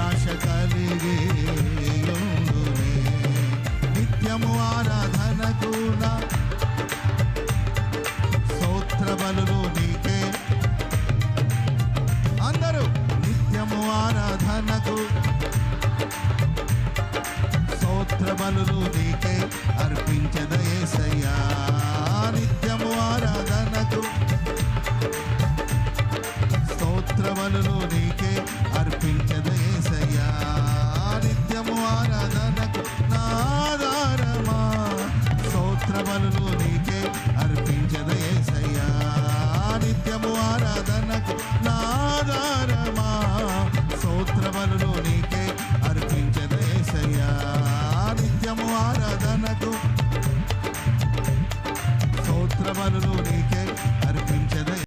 ఆశ కలిగి యుందునే. నిత్యము ఆరాధనకు నా స్తోత్ర బలులు నీకే. అందరూ నిత్యము ఆరాధనకు స్తోత్ర బలులు నీకే అర్పించద యేసయ్యా. నిత్యము ఆరాధనకు స్తోత్ర బలులు నీకే అర్పించద యేసయ్యా. నిత్యము ఆరాధనకు నా ఆధారమా స్తోత్ర బలులు నీకే అర్పించద యేసయ్యా. నిత్యము ఆరాధనకు నా ఆధారమా స్తోత్ర బలులు నీకే అర్పించద యేసయ్యా. నిత్యము ఆరాధనకు స్తోత్ర బలులు నీకే